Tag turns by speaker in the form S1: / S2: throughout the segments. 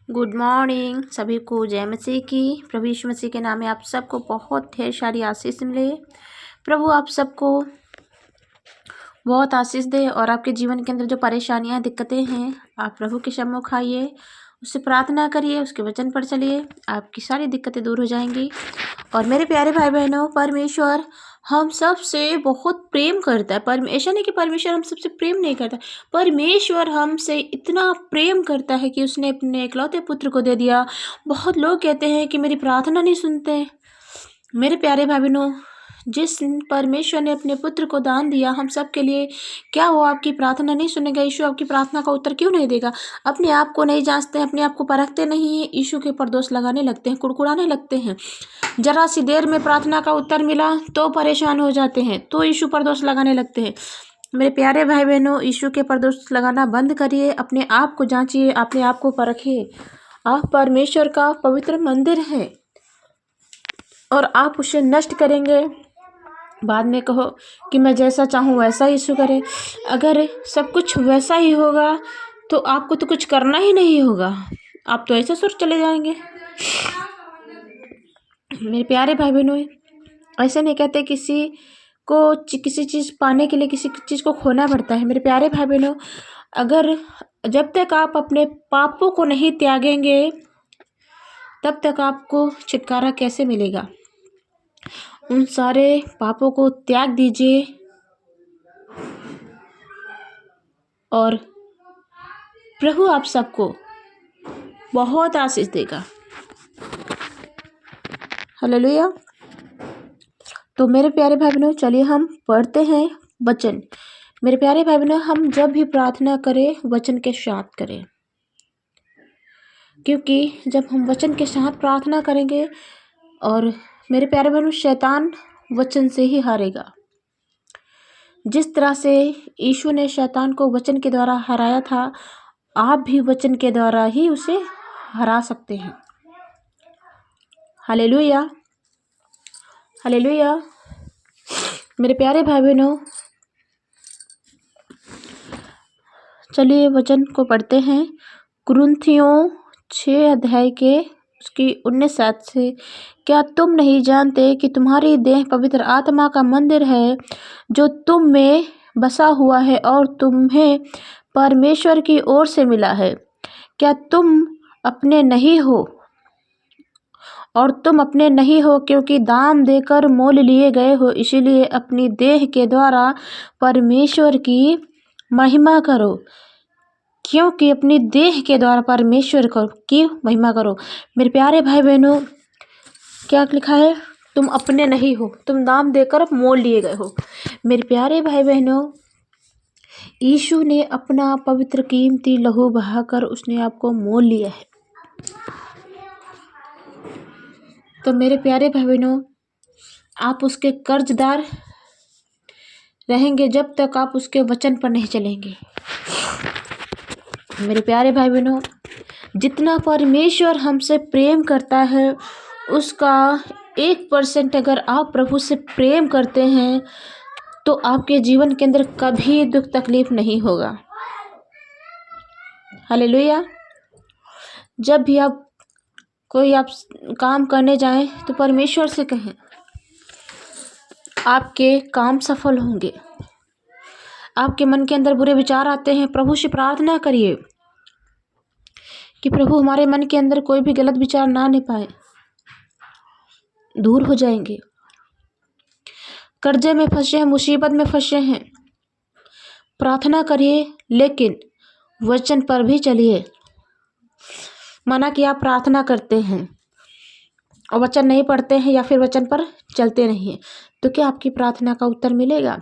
S1: Good morning सभी को। जय मसीह की। प्रभु यीशु मसीह के नाम में आप सबको बहुत ढेर सारी आशीष मिले। प्रभु आप सबको बहुत आशीष दे और आपके जीवन के अंदर जो परेशानियां दिक्कतें हैं आप प्रभु के सम्मुख आइए, उससे प्रार्थना करिए, उसके वचन पर चलिए, आपकी सारी दिक्कतें दूर हो जाएंगी। और मेरे प्यारे भाई बहनों, परमेश्वर हम सब से बहुत प्रेम करता है। ऐसा नहीं कि परमेश्वर हम सबसे प्रेम नहीं करता, परमेश्वर हमसे इतना प्रेम करता है कि उसने अपने इकलौते पुत्र को दे दिया। बहुत लोग कहते हैं कि मेरी प्रार्थना नहीं सुनते। मेरे प्यारे भाई बहनों, जिस परमेश्वर ने अपने पुत्र को दान दिया हम सब के लिए, क्या वो आपकी प्रार्थना नहीं सुनेगा? यीशु आपकी प्रार्थना का उत्तर क्यों नहीं देगा? अपने आप को नहीं जांचते हैं, अपने आप को परखते नहीं हैं, यीशु के ऊपर दोष लगाने लगते हैं, कुड़कुड़ाने लगते हैं। जरा सी देर में प्रार्थना का उत्तर मिला तो परेशान हो जाते हैं, तो यीशु पर दोष लगाने लगते हैं। मेरे प्यारे भाई बहनों, यीशु के पर दोष लगाना बंद करिए, अपने आप को जांचिए, अपने आप को परखिए। आप परमेश्वर का पवित्र मंदिर है और आप उसे नष्ट करेंगे, बाद में कहो कि मैं जैसा चाहूँ वैसा यीशु करे। अगर सब कुछ वैसा ही होगा तो आपको तो कुछ करना ही नहीं होगा, आप तो ऐसे सोच चले जाएंगे। मेरे प्यारे भाई बहनों, ऐसे नहीं कहते किसी को किसी चीज़ पाने के लिए किसी चीज़ को खोना पड़ता है। मेरे प्यारे भाई बहनों, अगर जब तक आप अपने पापों को नहीं त्यागेंगे तब तक आपको छुटकारा कैसे मिलेगा? उन सारे पापों को त्याग दीजिए और प्रभु आप सबको बहुत आशीष देगा। हालेलुया। तो मेरे प्यारे भाई बहनों, चलिए हम पढ़ते हैं वचन। मेरे प्यारे भाई बहनों, हम जब भी प्रार्थना करें वचन के साथ करें, क्योंकि जब हम वचन के साथ प्रार्थना करेंगे, और मेरे प्यारे बहनों, शैतान वचन से ही हारेगा। जिस तरह से यीशु ने शैतान को वचन के द्वारा हराया था, आप भी वचन के द्वारा ही उसे हरा सकते हैं। Hallelujah, hallelujah. मेरे प्यारे भाई बहनों, चलिए वचन को पढ़ते हैं। कुरिन्थियों 6 अध्याय के उसकी 19-7 से, क्या तुम नहीं जानते कि तुम्हारी देह पवित्र आत्मा का मंदिर है जो तुम में बसा हुआ है और तुम्हें परमेश्वर की ओर से मिला है? क्या तुम अपने नहीं हो? और तुम अपने नहीं हो क्योंकि दाम देकर मोल लिए गए हो। इसीलिए अपनी देह के द्वारा परमेश्वर की महिमा करो, क्योंकि अपनी देह के द्वारा परमेश्वर की महिमा करो। मेरे प्यारे भाई बहनों, क्या लिखा है? तुम अपने नहीं हो, तुम दाम देकर मोल लिए गए हो। मेरे प्यारे भाई बहनों, यीशु ने अपना पवित्र कीमती लहू बहाकर उसने आपको मोल लिया है। तो मेरे प्यारे भाई बहनों, आप उसके कर्जदार रहेंगे जब तक आप उसके वचन पर नहीं चलेंगे। मेरे प्यारे भाई बहनों, जितना परमेश्वर हमसे प्रेम करता है उसका 1% अगर आप प्रभु से प्रेम करते हैं तो आपके जीवन के अंदर कभी दुख तकलीफ नहीं होगा। हालेलुया। जब भी आप काम करने जाएं तो परमेश्वर से कहें, आपके काम सफल होंगे। आपके मन के अंदर बुरे विचार आते हैं, प्रभु से प्रार्थना करिए कि प्रभु हमारे मन के अंदर कोई भी गलत विचार ना आने पाए, दूर हो जाएंगे। कर्जे में फंसे हैं, मुसीबत में फंसे हैं, प्रार्थना करिए, लेकिन वचन पर भी चलिए। माना कि आप प्रार्थना करते हैं और वचन नहीं पढ़ते हैं या फिर वचन पर चलते नहीं हैं, तो क्या आपकी प्रार्थना का उत्तर मिलेगा?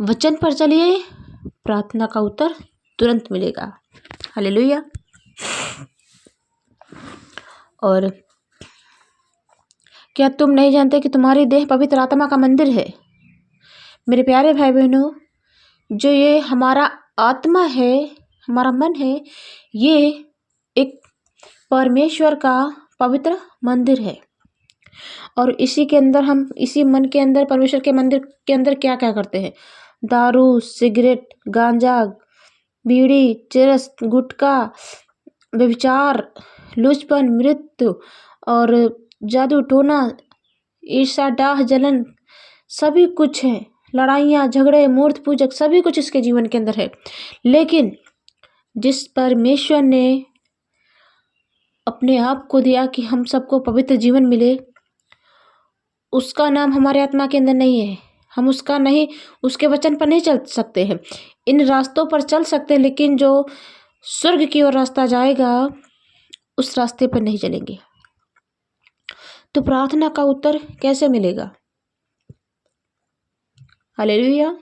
S1: वचन पर चलिए, प्रार्थना का उत्तर तुरंत मिलेगा। हालेलुया। और क्या तुम नहीं जानते कि तुम्हारी देह पवित्र आत्मा का मंदिर है? मेरे प्यारे भाई बहनों, जो ये हमारा आत्मा है, हमारा मन है, ये एक परमेश्वर का पवित्र मंदिर है। और इसी के अंदर हम, इसी मन के अंदर, परमेश्वर के मंदिर के अंदर क्या क्या करते हैं? दारू, सिगरेट, गांजा, बीड़ी, चरस, गुटखा, व्यभिचार, लुचपन, मृत्यु और जादू टोना, ईर्ष्या, डाह, जलन, सभी कुछ है। लड़ाइयाँ, झगड़े, मूर्त पूजक, सभी कुछ इसके जीवन के अंदर है। लेकिन जिस परमेश्वर ने अपने आप को दिया कि हम सबको पवित्र जीवन मिले, उसका नाम हमारे आत्मा के अंदर नहीं है। हम उसके वचन पर नहीं चल सकते हैं। इन रास्तों पर चल सकते हैं, लेकिन जो स्वर्ग की ओर रास्ता जाएगा उस रास्ते पर नहीं चलेंगे। तो प्रार्थना का उत्तर कैसे मिलेगा? हालेलुया।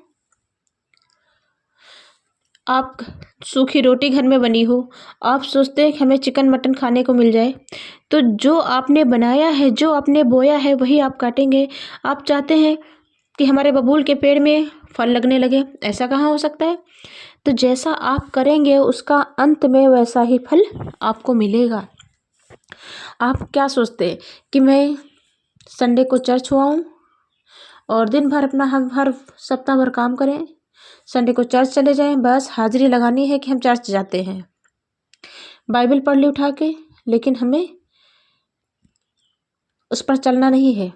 S1: आप सूखी रोटी घर में बनी हो, आप सोचते हैं कि हमें चिकन मटन खाने को मिल जाए, तो जो आपने बनाया है, जो आपने बोया है, वही आप काटेंगे। आप चाहते हैं कि हमारे बबूल के पेड़ में फल लगने लगे, ऐसा कहाँ हो सकता है? तो जैसा आप करेंगे उसका अंत में वैसा ही फल आपको मिलेगा। आप क्या सोचते हैं कि मैं संडे को चर्च आऊँ और दिन भर अपना हम हर सप्ताह भर काम करें, संडे को चर्च चले जाएं, बस हाजिरी लगानी है कि हम चर्च जाते हैं, बाइबल पढ़ ली उठा के, लेकिन हमें उस पर चलना नहीं है।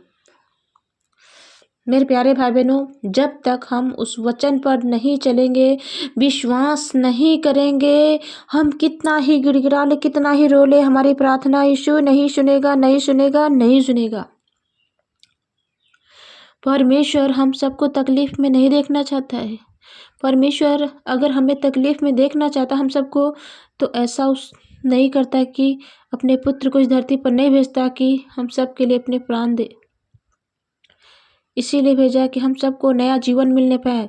S1: मेरे प्यारे भाई बहनों, जब तक हम उस वचन पर नहीं चलेंगे, विश्वास नहीं करेंगे, हम कितना ही गिड़गिड़ा ले, कितना ही रो ले, हमारी प्रार्थना यीशु नहीं सुनेगा, नहीं सुनेगा, नहीं सुनेगा। परमेश्वर हम सबको तकलीफ में नहीं देखना चाहता है। परमेश्वर अगर हमें तकलीफ में देखना चाहता हम सबको, तो ऐसा उस नहीं करता कि अपने पुत्र को इस धरती पर नहीं भेजता कि हम सब के लिए अपने प्राण दे। इसीलिए भेजा कि हम सबको नया जीवन मिलने पाए।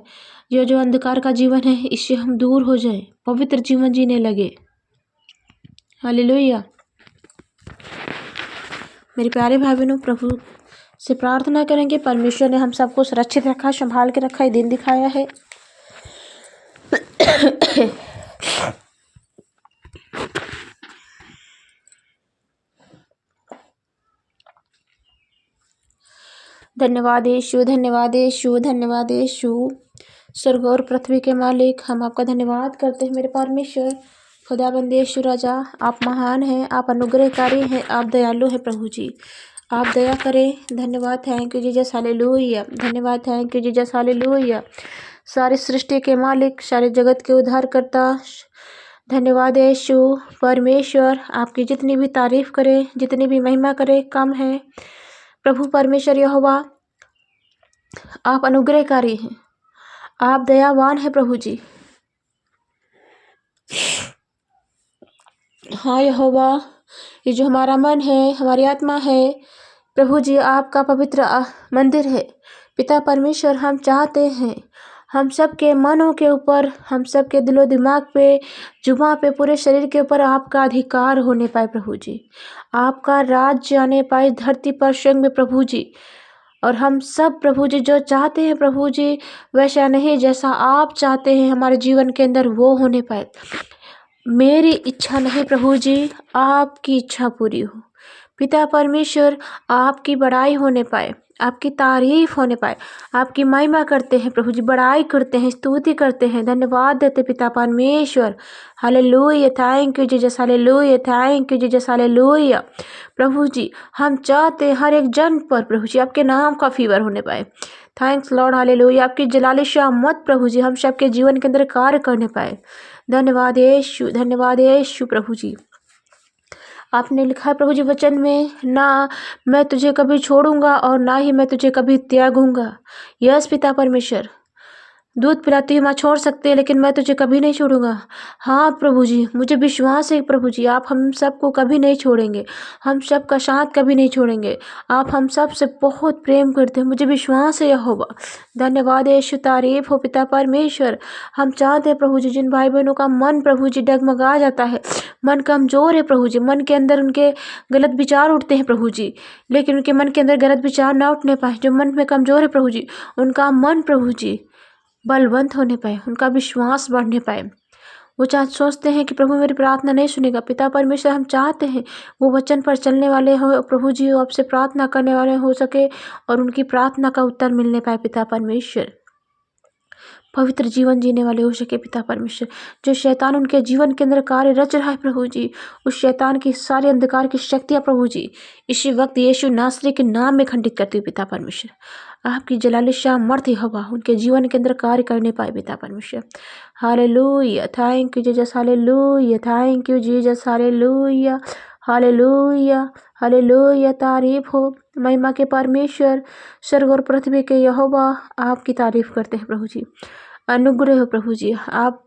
S1: जो अंधकार का जीवन है, इससे हम दूर हो जाएं, पवित्र जीवन जीने लगे। हालेलुया। मेरे प्यारे भाई बहनों, प्रभु से प्रार्थना करेंगे। परमेश्वर ने हम सबको सुरक्षित रखा, संभाल के रखा, ये दिन दिखाया है। धन्यवाद यीशु, धन्यवाद यीशु, धन्यवाद यीशु। स्वर्ग और पृथ्वी के मालिक, हम आपका धन्यवाद करते हैं मेरे परमेश्वर, खुदाबंद यीशु राजा। आप महान हैं, आप अनुग्रहकारी हैं, आप दयालु हैं प्रभु जी। आप दया करें। धन्यवाद, थैंक यू जीसस, हालेलुया। धन्यवाद, थैंक यू जीसस, हालेलुया। सारी सृष्टि के मालिक, सारे जगत के उद्धारकर्ता, धन्यवाद यीशु परमेश्वर। आपकी जितनी भी तारीफ करें, जितनी भी महिमा करें, कम है प्रभु परमेश्वर यहोवा। आप अनुग्रहकारी हैं, आप दयावान हैं प्रभु जी। हाँ यहोवा, ये जो हमारा मन है, हमारी आत्मा है प्रभु जी, आपका पवित्र मंदिर है। पिता परमेश्वर, हम चाहते हैं हम सब के मनों के ऊपर, हम सब के दिलो दिमाग पे, जुबां पे, पूरे शरीर के ऊपर आपका अधिकार होने पाए प्रभु जी। आपका राज्य आने पाए धरती पर स्वयं में प्रभु जी। और हम सब प्रभु जी जो चाहते हैं प्रभु जी, वैसा नहीं, जैसा आप चाहते हैं हमारे जीवन के अंदर वो होने पाए। मेरी इच्छा नहीं प्रभु जी, आपकी इच्छा पूरी हो। पिता परमेश्वर, आपकी बड़ाई होने पाए, आपकी तारीफ होने पाए। आपकी महिमा करते हैं प्रभु जी, बड़ाई करते हैं, स्तुति करते हैं, धन्यवाद देते पिता परमेश्वर। Hallelujah, thank you Jesus, hallelujah, thank you Jesus, hallelujah. प्रभु जी, हम चाहते हैं हर एक जन पर प्रभु जी आपके नाम का फीवर होने पाए। Thanks Lord, hallelujah. आपकी जलाली शामत प्रभु जी हम सबके जीवन के अंदर कार्य करने पाए। धन्यवाद यीशु, धन्यवाद यीशु प्रभु जी। आपने लिखा है प्रभु जी वचन में, ना मैं तुझे कभी छोड़ूंगा और ना ही मैं तुझे कभी त्यागूंगा। यस पिता परमेश्वर, दूध पिलाती हुई माँ छोड़ सकते हैं, लेकिन मैं तुझे कभी नहीं छोड़ूंगा। हाँ प्रभु जी, मुझे विश्वास है प्रभु जी, आप हम सबको कभी नहीं छोड़ेंगे, हम सब का साथ कभी नहीं छोड़ेंगे। आप हम सब से बहुत प्रेम करते हैं, मुझे विश्वास है यहोवा। धन्यवाद यीशु, तारीफ हो पिता परमेश्वर। हम चाहते हैं प्रभु जी, जिन भाई बहनों का मन प्रभु जी डगमगा जाता है, मन कमजोर है प्रभु जी, मन के अंदर उनके गलत विचार उठते हैं प्रभु जी, लेकिन उनके मन के अंदर गलत विचार ना उठने पाए, जो मन में कमजोर है प्रभु जी, उनका मन प्रभु जी बलवंत होने पाए, उनका विश्वास बढ़ने पाए। वो सोचते हैं कि प्रभु मेरी प्रार्थना नहीं सुनेगा। पिता परमेश्वर, हम चाहते हैं वो वचन पर चलने वाले हो प्रभु जी, वो आपसे प्रार्थना करने वाले हो सके और उनकी प्रार्थना का उत्तर मिलने पाए पिता परमेश्वर। पवित्र जीवन जीने वाले हो सके पिता परमेश्वर। जो शैतान उनके जीवन के अंदर कार्य रच रहा है प्रभु जी, उस शैतान की सारे अंधकार की शक्तियाँ प्रभु जी इसी वक्त यीशु नासरी के नाम में खंडित करती हूँ पिता परमेश्वर। आपकी जलाली शाह मर्द हवा उनके जीवन के अंदर कार्य करने पाए पिता परमेश्वर। Hallelujah, thank you Jesus, hallelujah, thank you Jesus, hallelujah, hallelujah, hallelujah. तारीफ हो महिमा के परमेश्वर, स्वर्ग और पृथ्वी के यहोवा, आपकी तारीफ करते हैं प्रभु जी। अनुग्रह हो प्रभु जी, आप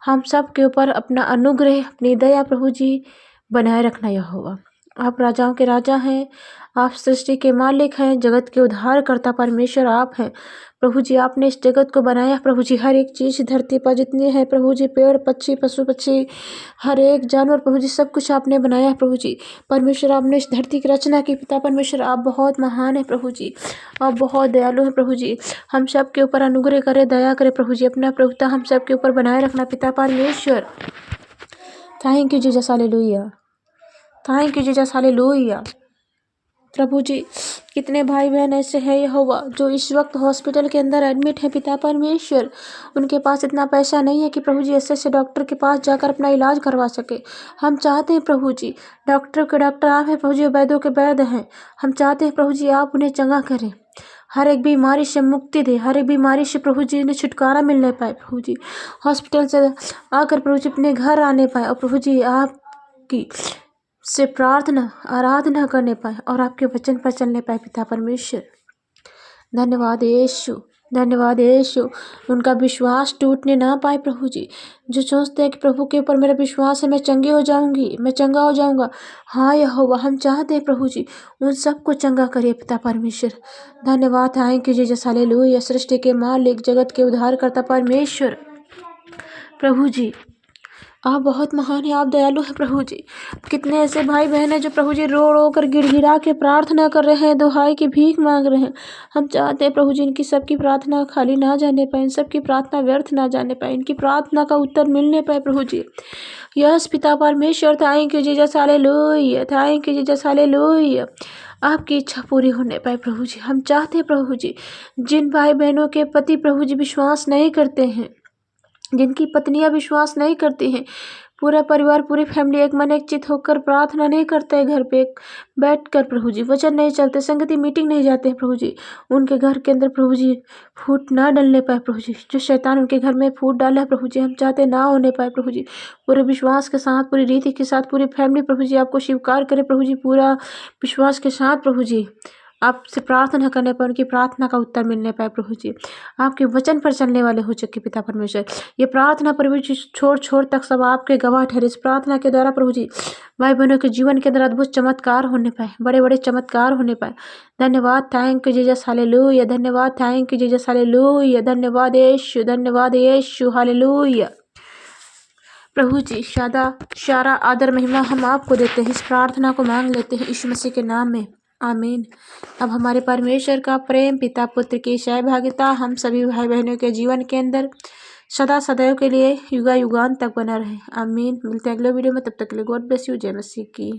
S1: हम सब के ऊपर अपना अनुग्रह, अपनी दया प्रभु जी बनाए रखना यहोवा। आप राजाओं के राजा हैं, आप सृष्टि के मालिक हैं, जगत के उद्धारकर्ता परमेश्वर आप हैं प्रभु जी। आपने इस जगत को बनाया प्रभु जी, हर एक चीज़ धरती पर जितनी है प्रभु जी, पेड़ पक्षी पशु पक्षी हर एक जानवर प्रभु जी, सब कुछ आपने बनाया प्रभु जी। परमेश्वर आपने इस धरती की रचना की पिता परमेश्वर, आप बहुत महान है प्रभु जी, आप बहुत दयालु हैं प्रभु जी। हम सब के ऊपर अनुग्रह करें, दया करें प्रभु जी, अपना प्रभुता हम सब के ऊपर बनाए रखना पिता परमेश्वर। Thank you Jesus, hallelujah, thank you Jesus, hallelujah. प्रभु जी कितने भाई बहन ऐसे हैं यहोवा जो इस वक्त हॉस्पिटल के अंदर एडमिट है पिता परमेश्वर, उनके पास इतना पैसा नहीं है कि प्रभु जी ऐसे डॉक्टर के पास जाकर अपना इलाज करवा सके। हम चाहते हैं प्रभु जी, डॉक्टर के डॉक्टर आप हैं प्रभु जी, वैद्यों के वैद्य हैं। हम चाहते हैं प्रभु जी आप उन्हें चंगा करें, हर एक बीमारी से मुक्ति दे, हर एक बीमारी से प्रभु जी उन्हें छुटकारा मिलने पाए प्रभु जी, हॉस्पिटल से आकर प्रभु जी अपने घर आने पाए और प्रभु जी आपकी से प्रार्थना आराधना करने पाए और आपके वचन पर चलने पाए पिता परमेश्वर। धन्यवाद यीशु, धन्यवाद यीशु। उनका विश्वास टूटने ना पाए प्रभु जी, जो सोचते हैं कि प्रभु के ऊपर मेरा विश्वास है, मैं चंगी हो जाऊंगी, मैं चंगा हो जाऊंगा। हाँ यहोवा, हम चाहते हैं प्रभु जी उन सबको चंगा करिए पिता परमेश्वर। धन्यवाद, थैंक यू जीसस, हालेलुया। सृष्टि के मालिक, जगत के उद्धारकर्ता परमेश्वर प्रभु जी, आप बहुत महान हैं, आप दयालु हैं प्रभु जी। कितने ऐसे भाई बहन हैं जो प्रभु जी रो रो कर गिड़गिड़ा के प्रार्थना कर रहे हैं, दुहाई की भीख मांग रहे हैं। हम चाहते हैं प्रभु जी इनकी सबकी प्रार्थना खाली ना जाने पाए, इन सबकी प्रार्थना व्यर्थ ना जाने पाए, इनकी प्रार्थना का उत्तर मिलने पाए प्रभु जी। यस पिता परमेश्वर, thank you Jesus, hallelujah, thank you Jesus, hallelujah. आपकी इच्छा पूरी होने पाए प्रभु जी। हम चाहते हैं प्रभु जी जिन भाई बहनों के पति प्रभु जी विश्वास नहीं करते हैं, जिनकी पत्नियां विश्वास नहीं करती हैं, पूरा परिवार पूरी फैमिली एक मन एक चित होकर प्रार्थना नहीं करते हैं, घर पे बैठ कर प्रभु जी वचन नहीं चलते, संगति मीटिंग नहीं जाते हैं प्रभु जी, उनके घर के अंदर प्रभु जी फूट ना डलने पाए प्रभु जी। जो शैतान उनके घर में फूट डाला है प्रभु जी, हम चाहते ना होने पाए प्रभु जी। पूरे विश्वास के साथ, पूरी रीति के साथ पूरी फैमिली प्रभु जी आपको स्वीकार करे प्रभु जी, पूरा विश्वास के साथ प्रभु जी आपसे प्रार्थना करने पर उनकी प्रार्थना का उत्तर मिलने पाए प्रभु जी। आपके वचन पर चलने वाले हो चुके पिता परमेश्वर। ये प्रार्थना प्रभु जी छोड़ छोड़ तक सब आपके गवाह ठहरे। इस प्रार्थना के द्वारा प्रभु जी भाई बहनों के जीवन के अंदर अद्भुत चमत्कार होने पाए, बड़े बड़े चमत्कार होने पाए। धन्यवाद, थैंक यू जीसस, हालेलुया, धन्यवाद, थैंक यू जीसस, हालेलुया, धन्यवाद यीशु, धन्यवाद यीशु, हालेलुया। प्रभु जी सारा आदर महिमा हम आपको देते हैं, इस प्रार्थना को मांग लेते हैं यीशु मसीह के नाम में, आमीन। अब हमारे परमेश्वर का प्रेम, पिता पुत्र की सहभागिता हम सभी भाई बहनों के जीवन के अंदर सदा सदैव के लिए युगा युगान तक बना रहे, आमीन। मिलते हैं अगले वीडियो में, तब तक के लिए गॉड ब्लेस यू, जय मसीह की।